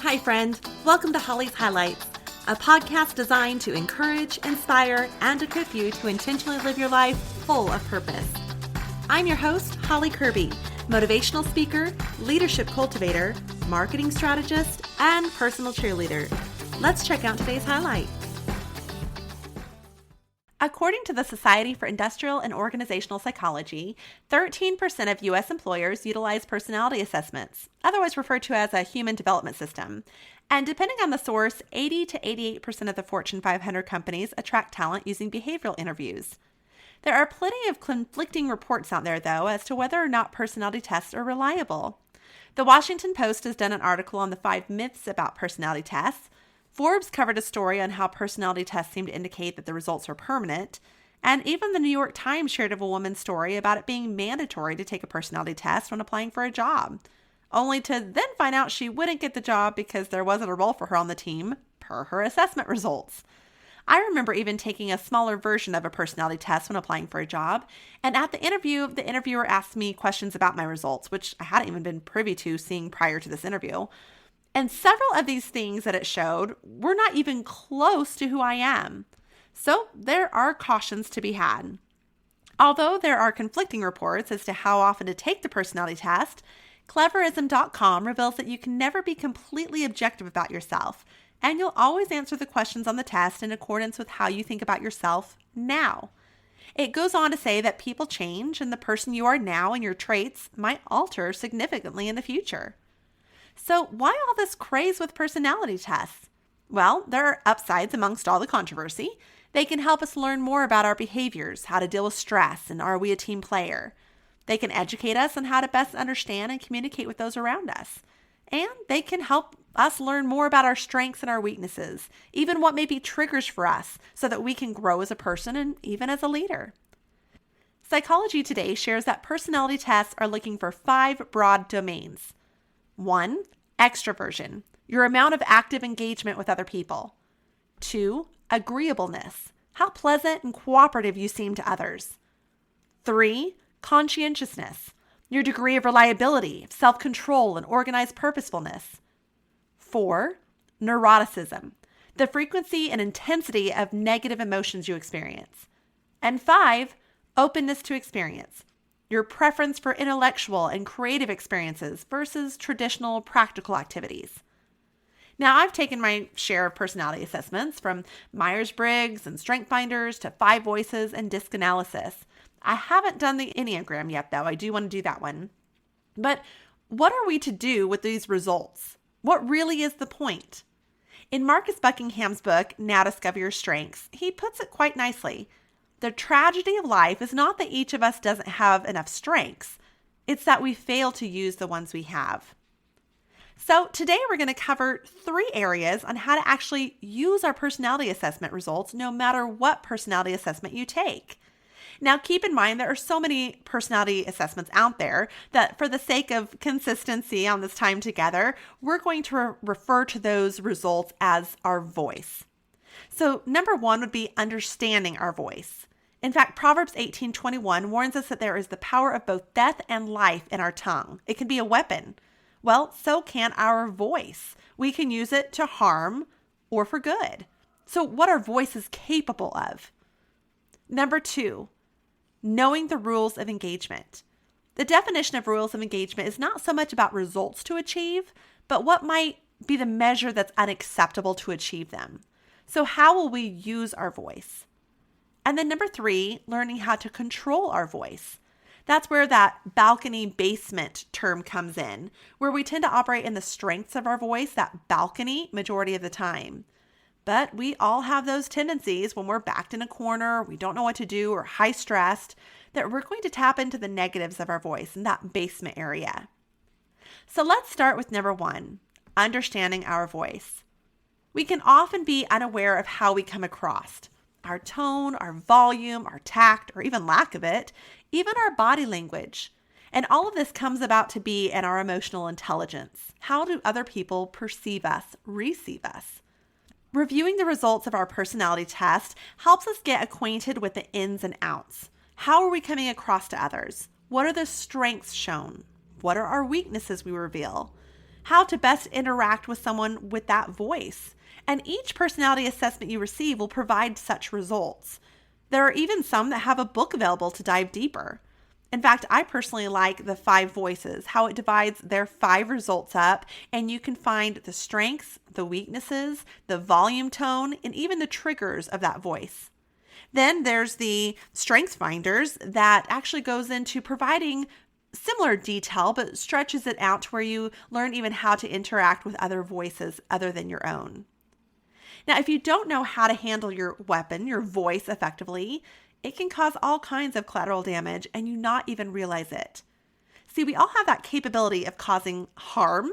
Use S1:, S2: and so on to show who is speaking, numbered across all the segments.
S1: Hi, friend. Welcome to Holly's Highlights, a podcast designed to encourage, inspire, and equip you to intentionally live your life full of purpose. I'm your host, Holly Kirby, motivational speaker, leadership cultivator, marketing strategist, and personal cheerleader. Let's check out today's highlight. According to the Society for Industrial and Organizational Psychology, 13% of U.S. employers utilize personality assessments, otherwise referred to as a human development system. And depending on the source, 80 to 88% of the Fortune 500 companies attract talent using behavioral interviews. There are plenty of conflicting reports out there, though, as to whether or not personality tests are reliable. The Washington Post has done an article on the 5 myths about personality tests. Forbes covered a story on how personality tests seem to indicate that the results are permanent. And even the New York Times shared of a woman's story about it being mandatory to take a personality test when applying for a job, only to then find out she wouldn't get the job because there wasn't a role for her on the team per her assessment results. I remember even taking a smaller version of a personality test when applying for a job, and at the interview, the interviewer asked me questions about my results, which I hadn't even been privy to seeing prior to this interview. And several of these things that it showed were not even close to who I am. So there are cautions to be had. Although there are conflicting reports as to how often to take the personality test, Cleverism.com reveals that you can never be completely objective about yourself, and you'll always answer the questions on the test in accordance with how you think about yourself now. It goes on to say that people change, and the person you are now and your traits might alter significantly in the future. So why all this craze with personality tests? Well, there are upsides amongst all the controversy. They can help us learn more about our behaviors, how to deal with stress, and are we a team player? They can educate us on how to best understand and communicate with those around us. And they can help us learn more about our strengths and our weaknesses, even what may be triggers for us, so that we can grow as a person and even as a leader. Psychology Today shares that personality tests are looking for 5 broad domains. 1, extroversion, your amount of active engagement with other people. 2, agreeableness, how pleasant and cooperative you seem to others. 3, conscientiousness, your degree of reliability, self-control, and organized purposefulness. 4, neuroticism, the frequency and intensity of negative emotions you experience. And 5, openness to experience, your preference for intellectual and creative experiences versus traditional practical activities. Now, I've taken my share of personality assessments, from Myers-Briggs and StrengthsFinders to 5 Voices and DISC analysis. I haven't done the Enneagram yet, though. I do want to do that one. But what are we to do with these results? What really is the point? In Marcus Buckingham's book, Now Discover Your Strengths, he puts it quite nicely. The tragedy of life is not that each of us doesn't have enough strengths. It's that we fail to use the ones we have. So today we're going to cover 3 areas on how to actually use our personality assessment results no matter what personality assessment you take. Now, keep in mind there are so many personality assessments out there that for the sake of consistency on this time together, we're going to refer to those results as our voice. So number 1 would be understanding our voice. In fact, Proverbs 18:21 warns us that there is the power of both death and life in our tongue. It can be a weapon. Well, so can our voice. We can use it to harm or for good. So what our voice is capable of. Number 2, knowing the rules of engagement. The definition of rules of engagement is not so much about results to achieve, but what might be the measure that's unacceptable to achieve them. So how will we use our voice? And then number 3, learning how to control our voice. That's where that balcony basement term comes in, where we tend to operate in the strengths of our voice, that balcony, majority of the time. But we all have those tendencies when we're backed in a corner, we don't know what to do, or high stressed, that we're going to tap into the negatives of our voice in that basement area. So let's start with number 1, understanding our voice. We can often be unaware of how we come across. Our tone, our volume, our tact, or even lack of it, even our body language. And all of this comes about to be in our emotional intelligence. How do other people perceive us, receive us? Reviewing the results of our personality test helps us get acquainted with the ins and outs. How are we coming across to others? What are the strengths shown? What are our weaknesses we reveal? how to best interact with someone with that voice. And each personality assessment you receive will provide such results. There are even some that have a book available to dive deeper. In fact, I personally like the 5 voices, how it divides their 5 results up, and you can find the strengths, the weaknesses, the volume tone, and even the triggers of that voice. Then there's the strengths finders that actually goes into providing similar detail, but stretches it out to where you learn even how to interact with other voices other than your own. Now, if you don't know how to handle your weapon, your voice effectively, it can cause all kinds of collateral damage and you not even realize it. See, we all have that capability of causing harm,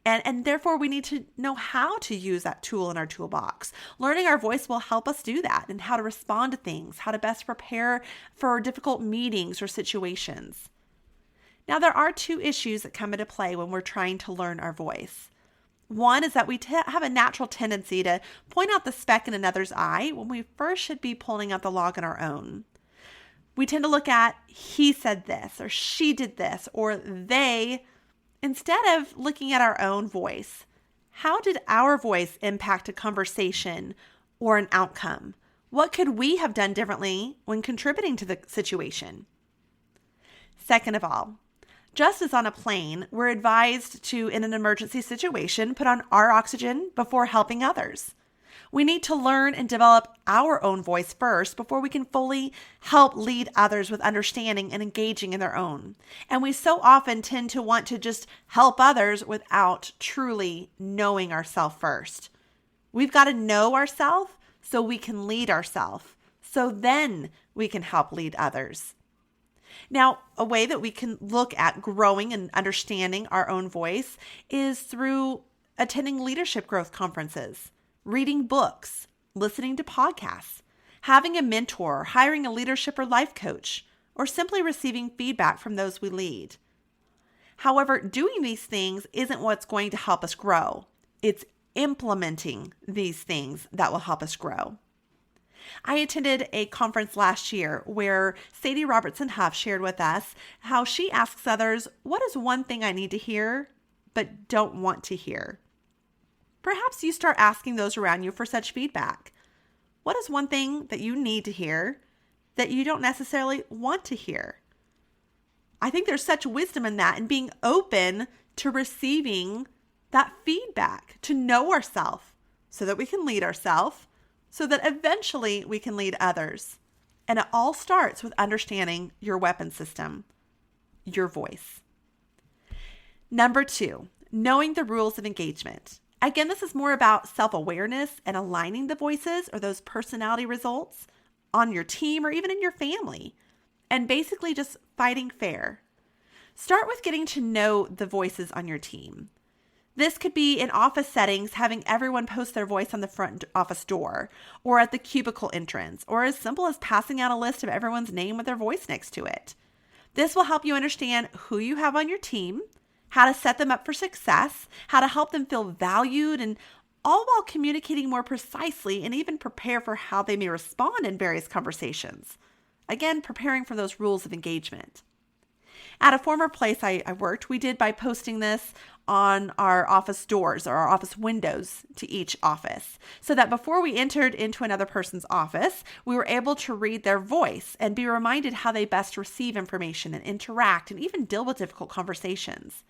S1: and therefore we need to know how to use that tool in our toolbox. Learning our voice will help us do that and how to respond to things, how to best prepare for difficult meetings or situations. Now, there are 2 issues that come into play when we're trying to learn our voice. One is that we have a natural tendency to point out the speck in another's eye when we first should be pulling out the log in our own. We tend to look at, he said this, or she did this, or they, instead of looking at our own voice. How did our voice impact a conversation or an outcome? What could we have done differently when contributing to the situation? Second of all, just as on a plane, we're advised to, in an emergency situation, put on our oxygen before helping others. We need to learn and develop our own voice first before we can fully help lead others with understanding and engaging in their own. And we so often tend to want to just help others without truly knowing ourselves first. We've got to know ourselves so we can lead ourselves. So then we can help lead others. Now, a way that we can look at growing and understanding our own voice is through attending leadership growth conferences, reading books, listening to podcasts, having a mentor, hiring a leadership or life coach, or simply receiving feedback from those we lead. However, doing these things isn't what's going to help us grow. It's implementing these things that will help us grow. I attended a conference last year where Sadie Robertson Huff shared with us how she asks others, what is one thing I need to hear but don't want to hear? Perhaps you start asking those around you for such feedback. What is one thing that you need to hear that you don't necessarily want to hear? I think there's such wisdom in that and being open to receiving that feedback, to know ourselves so that we can lead ourselves, so that eventually we can lead others. And it all starts with understanding your weapon system, your voice. Number 2, knowing the rules of engagement. Again, this is more about self-awareness and aligning the voices or those personality results on your team or even in your family, and basically just fighting fair. Start with getting to know the voices on your team. This could be in office settings, having everyone post their voice on the front office door or at the cubicle entrance, or as simple as passing out a list of everyone's name with their voice next to it. This will help you understand who you have on your team, how to set them up for success, how to help them feel valued, and all while communicating more precisely and even prepare for how they may respond in various conversations. Again, preparing for those rules of engagement. At a former place I worked, we did by posting this on our office doors or our office windows to each office, so that before we entered into another person's office, we were able to read their voice and be reminded how they best receive information and interact and even deal with difficult conversations.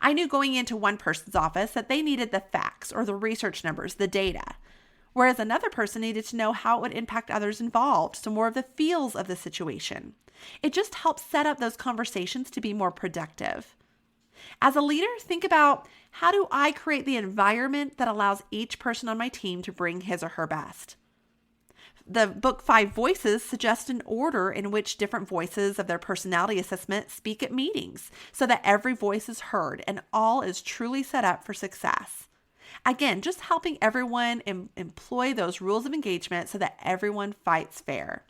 S1: I knew going into one person's office that they needed the facts or the research numbers, the data, whereas another person needed to know how it would impact others involved, so more of the feels of the situation. It just helps set up those conversations to be more productive. As a leader, think about, how do I create the environment that allows each person on my team to bring his or her best? The book 5 Voices suggests an order in which different voices of their personality assessment speak at meetings so that every voice is heard and all is truly set up for success. Again, just helping everyone employ those rules of engagement so that everyone fights fair.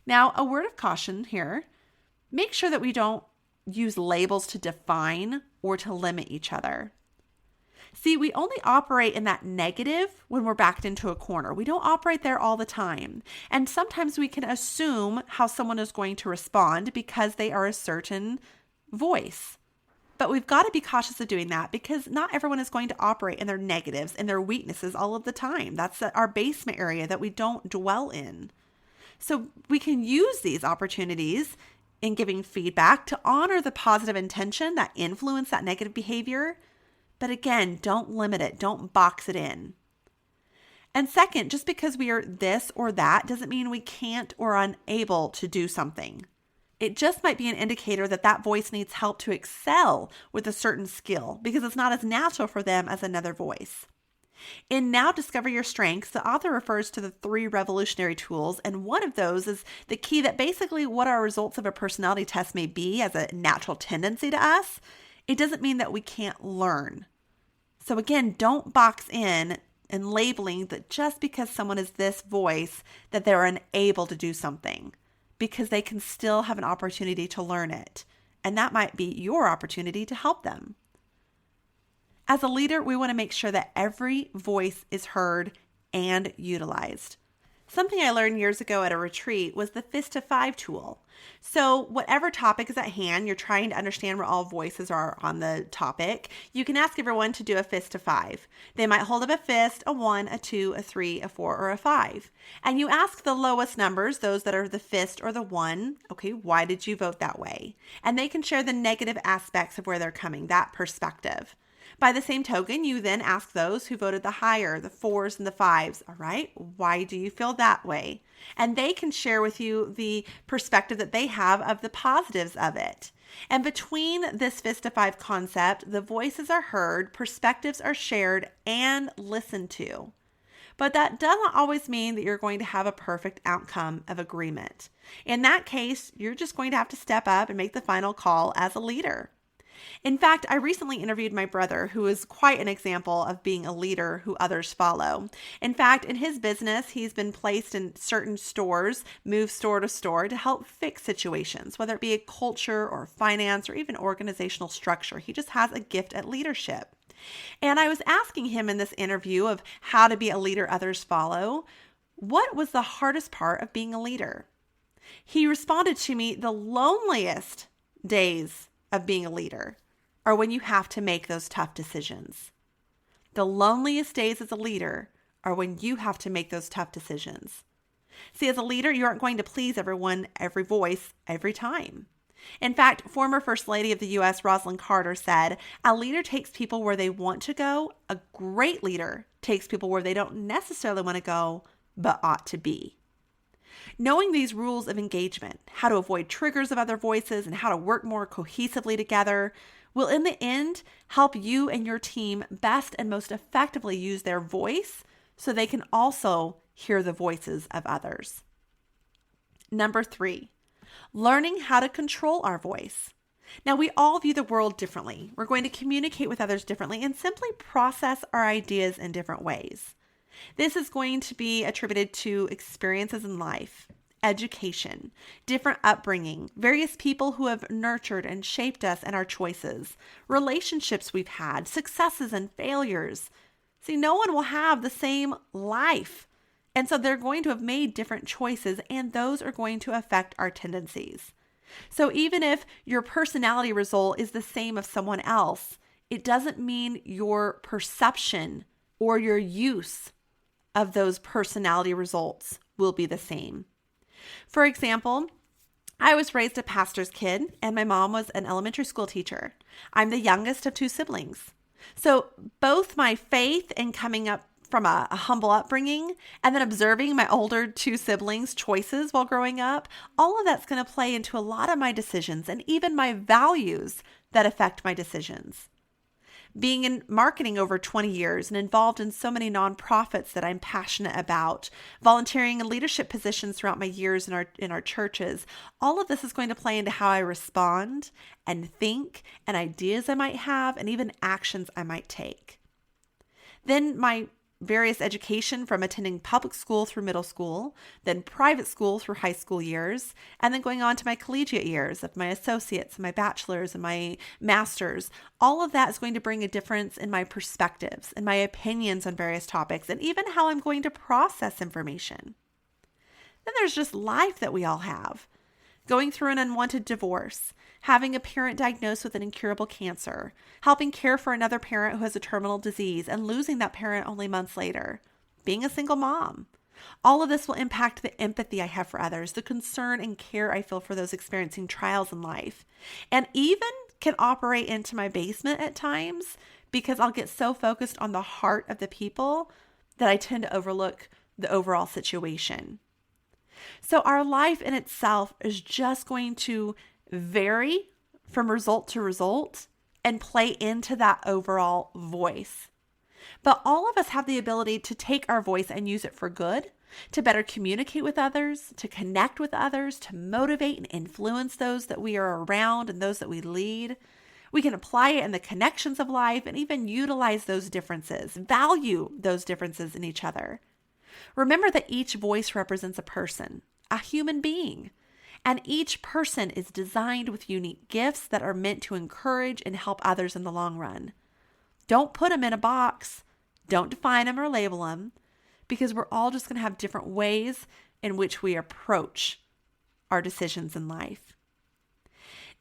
S1: Now, a word of caution here. Make sure that we don't use labels to define or to limit each other. See, we only operate in that negative when we're backed into a corner. We don't operate there all the time. And sometimes we can assume how someone is going to respond because they are a certain voice. But we've got to be cautious of doing that because not everyone is going to operate in their negatives and their weaknesses all of the time. That's our basement area that we don't dwell in. So we can use these opportunities in giving feedback to honor the positive intention that influence that negative behavior. But again, don't limit it. Don't box it in. And second, just because we are this or that doesn't mean we can't or are unable to do something. It just might be an indicator that that voice needs help to excel with a certain skill because it's not as natural for them as another voice. In Now Discover Your Strengths, the author refers to the 3 revolutionary tools, and one of those is the key that basically what our results of a personality test may be as a natural tendency to us, it doesn't mean that we can't learn. So again, don't box in and labeling that just because someone is this voice that they're unable to do something, because they can still have an opportunity to learn it. And that might be your opportunity to help them. As a leader, we want to make sure that every voice is heard and utilized. Something I learned years ago at a retreat was the Fist to 5 tool. So whatever topic is at hand, you're trying to understand where all voices are on the topic, you can ask everyone to do a fist to 5. They might hold up a fist, a 1, a 2, a 3, a 4, or a 5. And you ask the lowest numbers, those that are the fist or the 1, okay, why did you vote that way? And they can share the negative aspects of where they're coming, that perspective. By the same token, you then ask those who voted the higher, the 4s and the 5s, all right, why do you feel that way? And they can share with you the perspective that they have of the positives of it. And between this Fist to 5 concept, the voices are heard, perspectives are shared, and listened to. But that doesn't always mean that you're going to have a perfect outcome of agreement. In that case, you're just going to have to step up and make the final call as a leader. In fact, I recently interviewed my brother, who is quite an example of being a leader who others follow. In fact, in his business, he's been placed in certain stores, moved store to store to help fix situations, whether it be a culture or finance or even organizational structure. He just has a gift at leadership. And I was asking him in this interview of how to be a leader others follow, what was the hardest part of being a leader? He responded to me, the loneliest days of being a leader are when you have to make those tough decisions. The loneliest days as a leader are when you have to make those tough decisions. See, as a leader, you aren't going to please everyone, every voice, every time. In fact, former First Lady of the U.S., Rosalind Carter, said, a leader takes people where they want to go. A great leader takes people where they don't necessarily want to go, but ought to be. Knowing these rules of engagement, how to avoid triggers of other voices, and how to work more cohesively together will in the end help you and your team best and most effectively use their voice so they can also hear the voices of others. Number 3, learning how to control our voice. Now, we all view the world differently. We're going to communicate with others differently and simply process our ideas in different ways. This is going to be attributed to experiences in life, education, different upbringing, various people who have nurtured and shaped us and our choices, relationships we've had, successes and failures. See, no one will have the same life. And so they're going to have made different choices, and those are going to affect our tendencies. So even if your personality result is the same of someone else, it doesn't mean your perception or your use of those personality results will be the same. For example, I was raised a pastor's kid, and my mom was an elementary school teacher. I'm the youngest of 2 siblings. So both my faith in coming up from a humble upbringing and then observing my older 2 siblings' choices while growing up, all of that's going to play into a lot of my decisions and even my values that affect my decisions. Being in marketing over 20 years and involved in so many nonprofits that I'm passionate about, volunteering in leadership positions throughout my years in our churches, all of this is going to play into how I respond and think and ideas I might have and even actions I might take. Then my various education from attending public school through middle school, then private school through high school years, and then going on to my collegiate years of my associates, my bachelor's, and my master's. All of that is going to bring a difference in my perspectives and my opinions on various topics, and even how I'm going to process information. Then there's just life that we all have. going through an unwanted divorce, having a parent diagnosed with an incurable cancer, helping care for another parent who has a terminal disease and losing that parent only months later, being a single mom. All of this will impact the empathy I have for others, the concern and care I feel for those experiencing trials in life, and even can operate into my basement at times because I'll get so focused on the heart of the people that I tend to overlook the overall situation. So our life in itself is just going to vary from result to result and play into that overall voice. But all of us have the ability to take our voice and use it for good, to better communicate with others, to connect with others, to motivate and influence those that we are around and those that we lead. We can apply it in the connections of life and even utilize those differences, value those differences in each other. Remember that each voice represents a person, a human being, and each person is designed with unique gifts that are meant to encourage and help others in the long run. Don't put them in a box. Don't define them or label them, because we're all just going to have different ways in which we approach our decisions in life.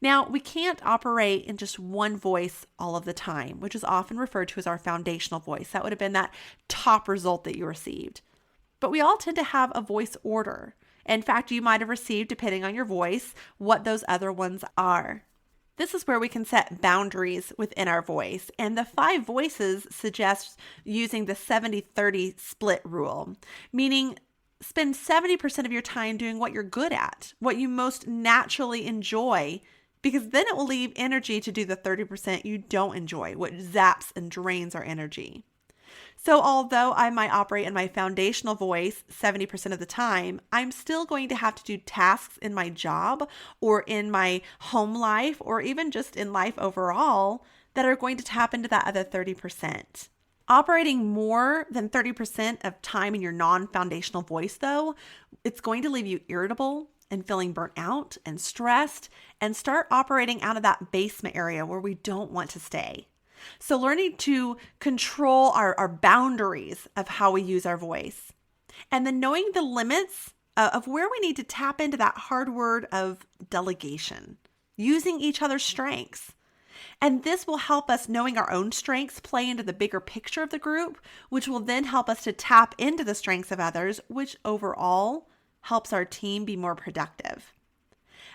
S1: Now, we can't operate in just one voice all of the time, which is often referred to as our foundational voice. That would have been that top result that you received. But we all tend to have a voice order. In fact, you might have received, depending on your voice, what those other ones are. This is where we can set boundaries within our voice. And the 5 voices suggest using the 70-30 split rule, meaning spend 70% of your time doing what you're good at, what you most naturally enjoy, because then it will leave energy to do the 30% you don't enjoy, what zaps and drains our energy. So although I might operate in my foundational voice 70% of the time, I'm still going to have to do tasks in my job or in my home life or even just in life overall that are going to tap into that other 30%. Operating more than 30% of time in your non-foundational voice, though, it's going to leave you irritable and feeling burnt out and stressed and start operating out of that basement area where we don't want to stay. So learning to control our boundaries of how we use our voice, and then knowing the limits of where we need to tap into that hard word of delegation, using each other's strengths. And this will help us, knowing our own strengths, play into the bigger picture of the group, which will then help us to tap into the strengths of others, which overall helps our team be more productive.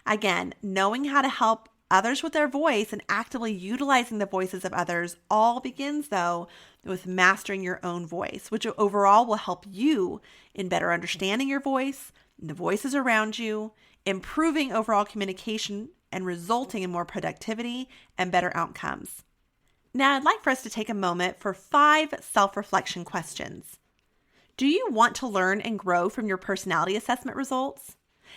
S1: Again, knowing how to help others with their voice and actively utilizing the voices of others all begins, though, with mastering your own voice, which overall will help you in better understanding your voice, the voices around you, improving overall communication, and resulting in more productivity and better outcomes. Now, I'd like for us to take a moment for 5 self-reflection questions. Do you want to learn and grow from your personality assessment results?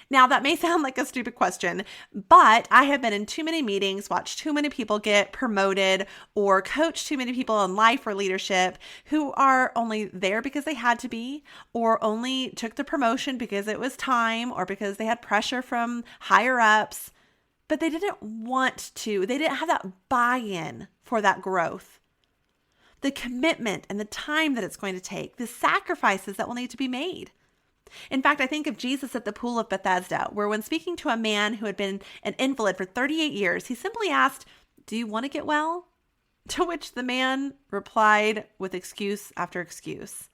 S1: Now, that may sound like a stupid question, but I have been in too many meetings, watched too many people get promoted, or coached too many people in life or leadership who are only there because they had to be, or only took the promotion because it was time, or because they had pressure from higher ups, but they didn't want to. They didn't have that buy-in for that growth. The commitment and the time that it's going to take, the sacrifices that will need to be made. In fact, I think of Jesus at the pool of Bethesda, where when speaking to a man who had been an invalid for 38 years, he simply asked, "Do you want to get well?" To which the man replied with excuse after excuse.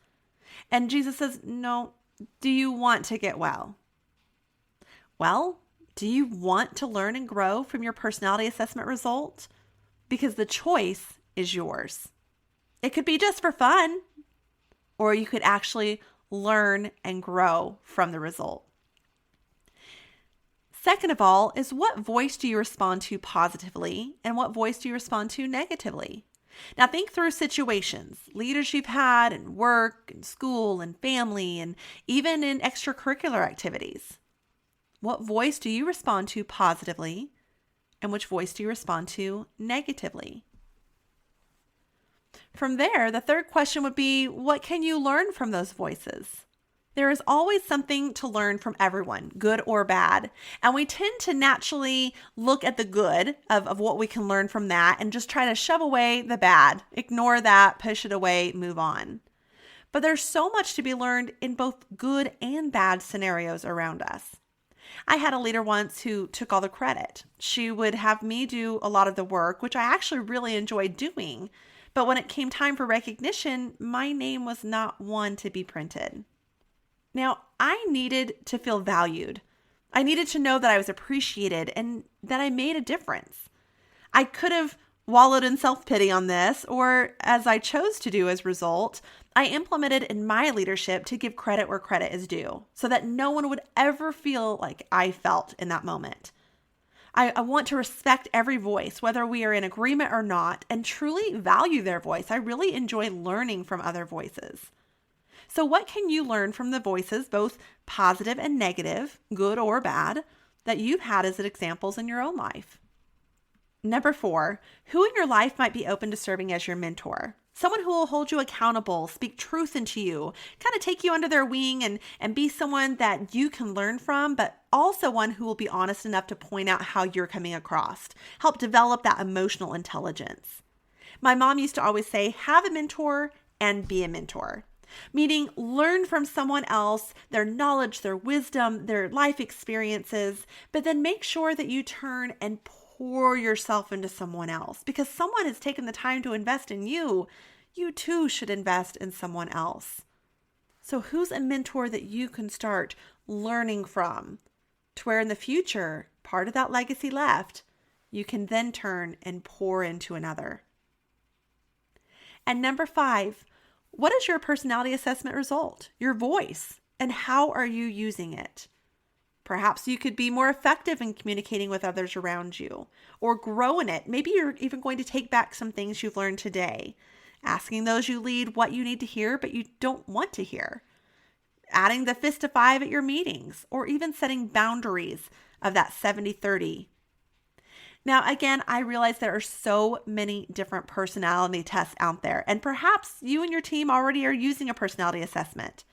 S1: And Jesus says, "No, do you want to get well?" Well, do you want to learn and grow from your personality assessment result? Because the choice is yours. It could be just for fun, or you could actually learn and grow from the result. Second of all is, what voice do you respond to positively and what voice do you respond to negatively? Now think through situations, leaders you've had in work and school and family and even in extracurricular activities. What voice do you respond to positively and which voice do you respond to negatively? From there, the third question would be, what can you learn from those voices? There is always something to learn from everyone, good or bad. And we tend to naturally look at the good of what we can learn from that and just try to shove away the bad, ignore that, push it away, move on. But there's so much to be learned in both good and bad scenarios around us. I had a leader once who took all the credit. She would have me do a lot of the work, which I actually really enjoyed doing. But when it came time for recognition, my name was not one to be printed. Now, I needed to feel valued. I needed to know that I was appreciated and that I made a difference. I could have wallowed in self-pity on this, or as I chose to do as a result, I implemented in my leadership to give credit where credit is due so that no one would ever feel like I felt in that moment. I want to respect every voice, whether we are in agreement or not, and truly value their voice. I really enjoy learning from other voices. So what can you learn from the voices, both positive and negative, good or bad, that you've had as examples in your own life? Number 4, who in your life might be open to serving as your mentor? Someone who will hold you accountable, speak truth into you, kind of take you under their wing and be someone that you can learn from, but also one who will be honest enough to point out how you're coming across, help develop that emotional intelligence. My mom used to always say, have a mentor and be a mentor. Meaning learn from someone else, their knowledge, their wisdom, their life experiences, but then make sure that you turn and pour yourself into someone else. Because someone has taken the time to invest in you, you too should invest in someone else. So who's a mentor that you can start learning from to where in the future, part of that legacy left, you can then turn and pour into another? And number 5, what is your personality assessment result? Your voice, and how are you using it? Perhaps you could be more effective in communicating with others around you or grow in it. Maybe you're even going to take back some things you've learned today, asking those you lead what you need to hear but you don't want to hear, adding the fist to 5 at your meetings, or even setting boundaries of that 70-30. Now, again, I realize there are so many different personality tests out there, and perhaps you and your team already are using a personality assessment.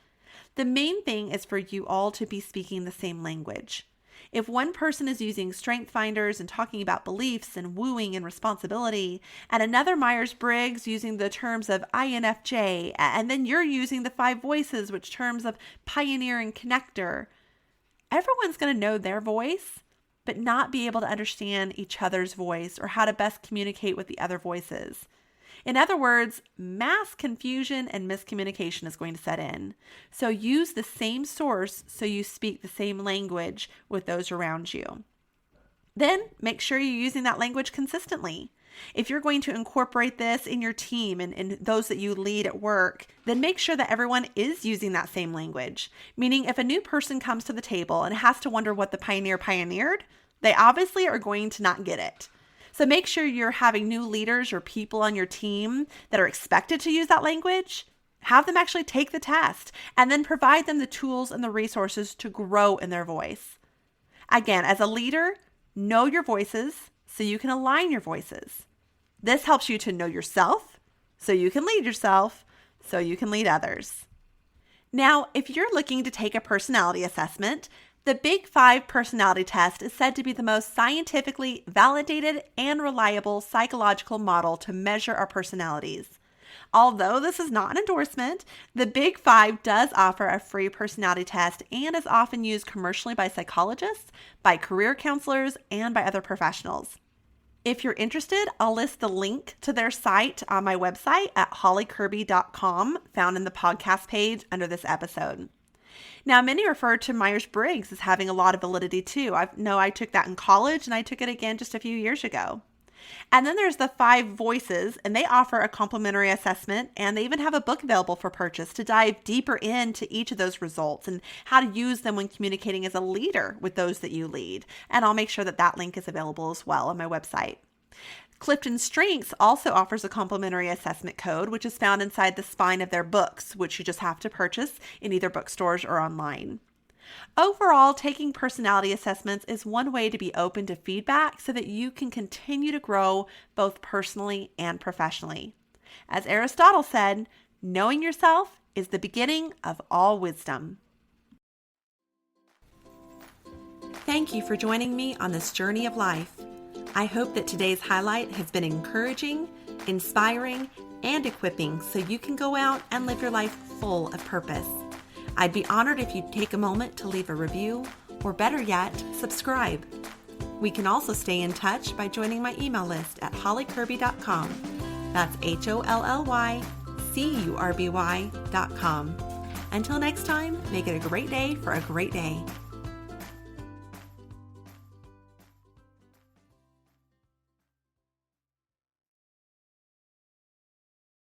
S1: The main thing is for you all to be speaking the same language. If one person is using strength finders and talking about beliefs and wooing and responsibility, and another Myers-Briggs using the terms of INFJ, and then you're using the 5 voices, which terms of pioneer and connector, everyone's going to know their voice, but not be able to understand each other's voice or how to best communicate with the other voices. In other words, mass confusion and miscommunication is going to set in. So use the same source so you speak the same language with those around you. Then make sure you're using that language consistently. If you're going to incorporate this in your team and those that you lead at work, then make sure that everyone is using that same language. Meaning if a new person comes to the table and has to wonder what the pioneer pioneered, they obviously are going to not get it. So make sure you're having new leaders or people on your team that are expected to use that language. Have them actually take the test and then provide them the tools and the resources to grow in their voice. Again, as a leader, know your voices so you can align your voices. This helps you to know yourself so you can lead yourself so you can lead others. Now, if you're looking to take a personality assessment, the Big 5 personality test is said to be the most scientifically validated and reliable psychological model to measure our personalities. Although this is not an endorsement, the Big 5 does offer a free personality test and is often used commercially by psychologists, by career counselors, and by other professionals. If you're interested, I'll list the link to their site on my website at hollykirby.com, found in the podcast page under this episode. Now, many refer to Myers-Briggs as having a lot of validity too. I took that in college and I took it again just a few years ago. And then there's the 5 voices, and they offer a complimentary assessment, and they even have a book available for purchase to dive deeper into each of those results and how to use them when communicating as a leader with those that you lead. And I'll make sure that that link is available as well on my website. Clifton Strengths also offers a complimentary assessment code, which is found inside the spine of their books, which you just have to purchase in either bookstores or online. Overall, taking personality assessments is one way to be open to feedback so that you can continue to grow both personally and professionally. As Aristotle said, knowing yourself is the beginning of all wisdom. Thank you for joining me on this journey of life. I hope that today's highlight has been encouraging, inspiring, and equipping so you can go out and live your life full of purpose. I'd be honored if you'd take a moment to leave a review Or better yet, subscribe. We can also stay in touch by joining my email list at hollykirby.com. That's HOLLYCURBY.com. Until next time, make it a great day for a great day.